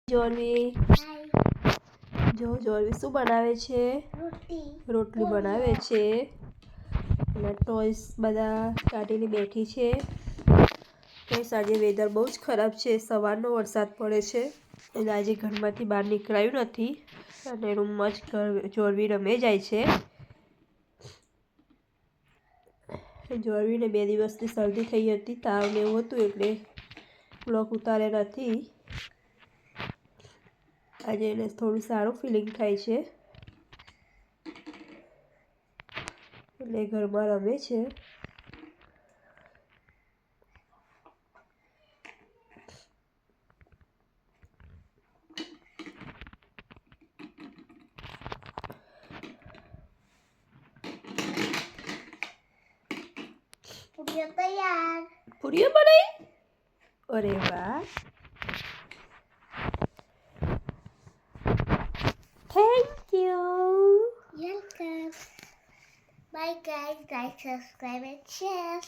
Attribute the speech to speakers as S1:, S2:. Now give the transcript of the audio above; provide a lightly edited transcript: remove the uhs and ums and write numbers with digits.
S1: જોરવી જો જોરવી શું બનાવે છે? રોટલી બનાવે છે અને ટોયસ બધા કાઢીને બેઠી છે. તો આજે વેધર બહુ જ ખરાબ છે. સવારનો વરસાદ પડે છે અને આજે ઘરમાંથી બહાર નીકળાયું નથી અને રૂમમાં જ જોરવી રમે જાય છે. જોરવીને 2 દિવસથી શરદી થઈ હતી, તાવ ને એવું હતું એટલે બ્લોગ ઉતારે નથી. આજે એને થોડું સારું ફિલિંગ થાય છે એટલે ઘરમાં રમે છે.
S2: પૂરીઓ તૈયાર.
S1: પૂરીઓ બનાવી? અરે વાહ, thank you.
S2: Welcome. Bye guys, like, subscribe and share.